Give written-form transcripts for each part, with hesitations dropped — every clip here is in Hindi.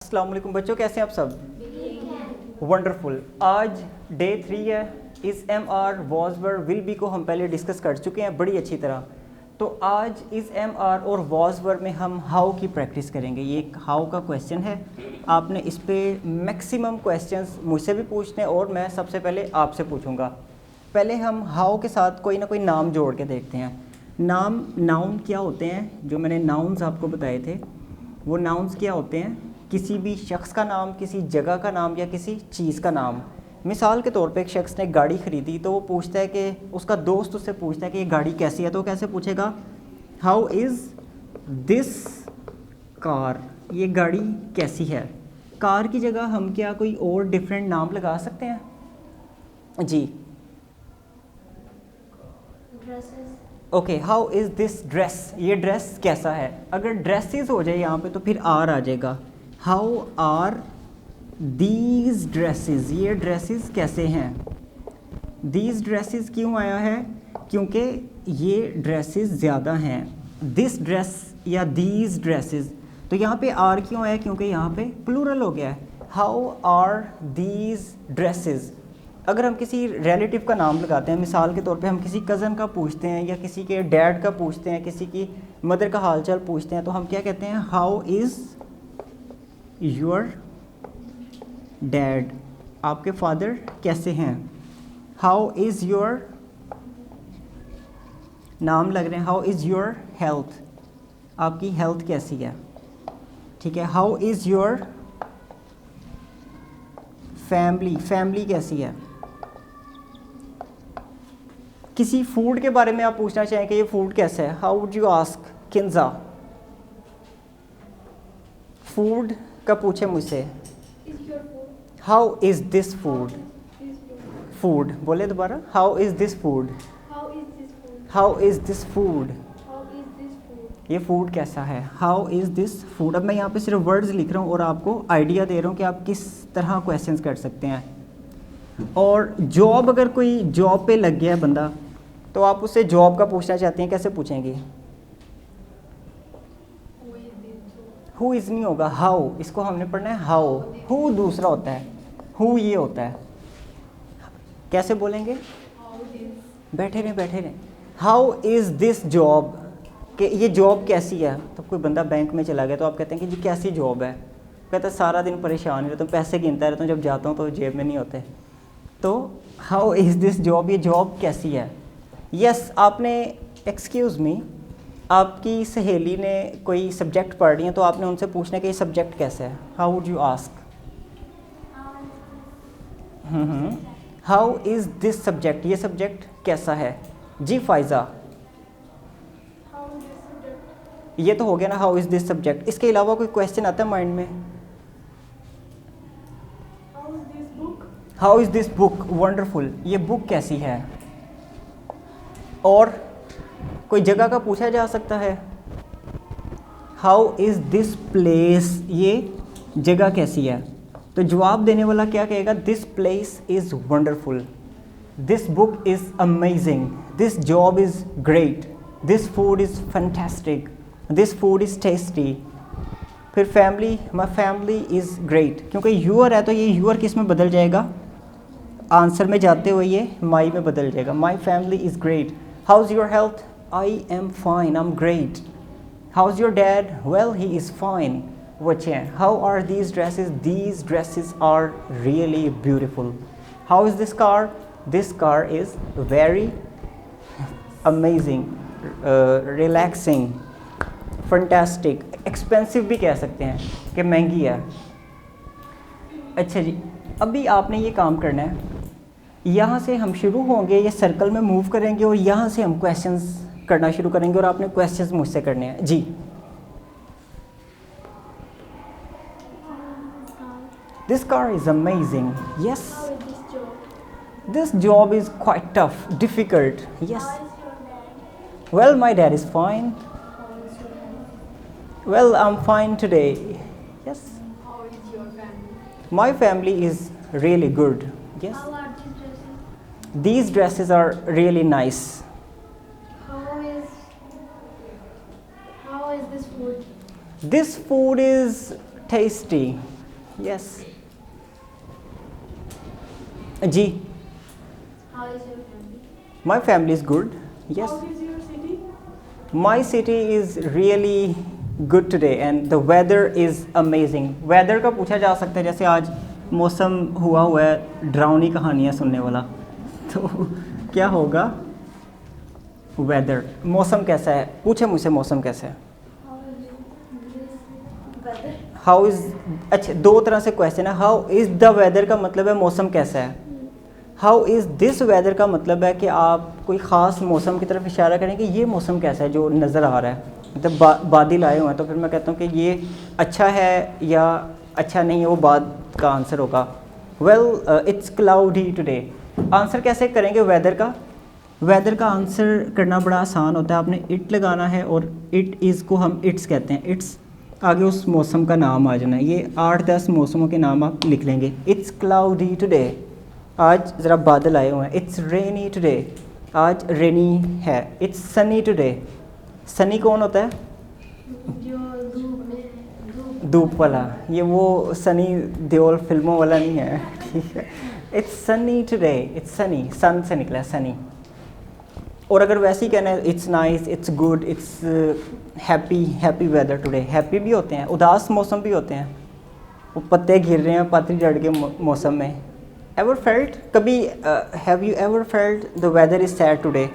अस्सलाम वालेकुम बच्चों, कैसे हैं आप सब? वंडरफुल। आज डे 3 है। इस M R was were will be को हम पहले डिस्कस कर चुके हैं बड़ी अच्छी तरह। तो आज इस एम आर और वॉज वर में हम हाउ की प्रैक्टिस करेंगे। ये एक हाउ का क्वेश्चन है। आपने इस पर मैक्सिमम क्वेश्चंस मुझसे भी पूछने और मैं सबसे पहले आपसे पूछूंगा। पहले हम हाउ के साथ कोई ना कोई नाम जोड़ के देखते हैं। नाउन क्या होते हैं? जो मैंने नाउन्स आपको बताए थे वो नाउन्स क्या होते हैं? किसी भी शख्स का नाम, किसी जगह का नाम या किसी चीज़ का नाम। मिसाल के तौर पे एक शख्स ने गाड़ी ख़रीदी तो वो पूछता है कि उसका दोस्त उससे पूछता है कि ये गाड़ी कैसी है, तो कैसे पूछेगा? How is this car? ये गाड़ी कैसी है। कार की जगह हम क्या कोई और डिफरेंट नाम लगा सकते हैं? जी okay, how is this dress? ये ड्रेस कैसा है। अगर ड्रेसेस हो जाए यहाँ पे तो फिर आर आ जाएगा। How are these dresses? ये ड्रेसेस कैसे हैं। दीज ड्रेसेस क्यों आया है? क्योंकि ये ड्रेसेस ज़्यादा हैं। दिस ड्रेस या दीज ड्रेसेस, तो यहाँ पे आर क्यों आया? क्योंकि यहाँ पे प्लूरल हो गया है। How are these dresses. अगर हम किसी रिलेटिव का नाम लगाते हैं, मिसाल के तौर पे हम किसी कज़न का पूछते हैं या किसी के डैड का पूछते हैं, किसी की मदर का हालचाल पूछते हैं, तो हम क्या कहते हैं? How is your dad? आपके फादर कैसे हैं। हाउ इज़ योर, नाम लग रहे हैं। How is your health? आपकी हेल्थ कैसी है। ठीक है। How is your family? Family कैसी है। किसी फूड के बारे में आप पूछना चाहें कि ये फूड कैसा है। How would you ask Kinza? Food का पूछे मुझसे। How is this food? Food बोले दोबारा। How is this food? How is this food? ये फूड कैसा है। How is this food. अब मैं यहाँ पे सिर्फ वर्ड्स लिख रहा हूँ और आपको आइडिया दे रहा हूँ कि आप किस तरह क्वेश्चंस कर सकते हैं। और जॉब, अगर कोई जॉब पे लग गया है बंदा, तो आप उससे जॉब का पूछना चाहते हैं, कैसे पूछेंगे? हु इज़ नहीं होगा, हाउ। इसको हमने पढ़ना है हाउ। हु दूसरा होता है, हु ये होता है। कैसे बोलेंगे? बैठे रहें। How is this job? कि ये जॉब कैसी है। तो कोई बंदा बैंक में चला गया तो आप कहते हैं कि जी कैसी जॉब है। कहता है सारा दिन परेशान ही रहता हूँ, पैसे गिनता रहता हूँ, जब जाता हूँ तो जेब में नहीं होते। तो हाउ इज़ दिस जॉब? ये जॉब कैसी है। यस, आपने, एक्सक्यूज़ मी, आपकी सहेली ने कोई सब्जेक्ट पढ़ रही है तो आपने उनसे पूछना है कि ये सब्जेक्ट कैसा है। How would you ask? How is this subject? ये सब्जेक्ट कैसा है। जी फाइज़ा, ये तो हो गया ना हाउ इज़ दिस सब्जेक्ट। इसके अलावा कोई क्वेश्चन आता है माइंड में? How is this book? Wonderful, ये बुक कैसी है। और कोई जगह का पूछा जा सकता है। How is this place? ये जगह कैसी है। तो जवाब देने वाला क्या कहेगा? This place is wonderful, this book is amazing, this job is great, this food is fantastic, this food is tasty. फिर family, my family is great, क्योंकि यूअर है तो ये यूअर किस में बदल जाएगा? आंसर में जाते हुए ये माई में बदल जाएगा। My family is great. How is your health? I am fine, I am great. How is your dad? Well he is fine. वो अच्छे हैं। How are these dresses? These dresses are really beautiful. How is this car? This car is very amazing, relaxing, fantastic. Expensive भी कह सकते हैं कि महंगी है। अच्छा जी, अभी आपने ये काम करना है। यहाँ से हम शुरू होंगे, ये सर्कल में मूव करेंगे और यहाँ से हम क्वेश्चंस करना शुरू करेंगे और आपने क्वेश्चंस मुझसे करने हैं। जी, this car is amazing. Yes, this job is quite tough, difficult. Yes, well my dad is fine. Well, I'm fine today. Yes. How is your family? My family is really good. Yes. How are these dresses? These dresses are really nice. How is this food? This food is tasty. Yes. जी. How is your family? My family is good. Yes. How is your city? My city is really good today and the weather is amazing. Weather का पूछा जा सकता है, जैसे आज मौसम हुआ है डरावनी कहानियाँ सुनने वाला, तो क्या होगा? वेदर, मौसम कैसा है? पूछे मुझसे मौसम कैसा है? हाउ इज़, अच्छा दो तरह से क्वेश्चन है. हाउ इज़ द वेदर का मतलब है मौसम कैसा है. हाउ इज़ दिस वेदर का मतलब है कि आप कोई ख़ास मौसम की तरफ इशारा करें कि ये मौसम कैसा है जो नज़र आ रहा है. मतलब बादल आए हुए हैं तो फिर मैं कहता हूँ कि ये अच्छा है या अच्छा नहीं है, वो बाद का आंसर होगा. Well it's cloudy today. Answer कैसे करेंगे वेदर का? वेदर का आंसर करना बड़ा आसान होता है. आपने इट लगाना है और इट इज़ को हम इट्स कहते हैं. इट्स आगे उस मौसम का नाम आ जाना है. ये 8-10 मौसमों के नाम आप लिख लेंगे. इट्स क्लाउडी टुडे, आज ज़रा बादल आए हुए हैं. इट्स रेनी टुडे, आज रेनी है. It's sunny today. सनी कौन होता है? जो धूप में धूप वाला. ये वो सनी देओल फिल्मों वाला नहीं है. ठीक है. It's sunny today. It's sunny, sun से निकला सनी. और अगर वैसे ही कहना है it's nice, it's good, it's happy, happy weather today. Happy भी होते हैं, उदास मौसम भी होते हैं. वो पत्ते गिर रहे हैं पतरी जड़ के मौसम में. एवर फेल्ट, कभी have you ever felt the weather is sad today?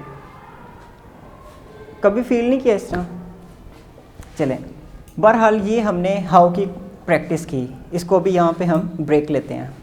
कभी फील नहीं किया इस तरह? चलें, बहरहाल ये हमने हाउ की प्रैक्टिस की. इसको भी यहाँ पे हम ब्रेक लेते हैं.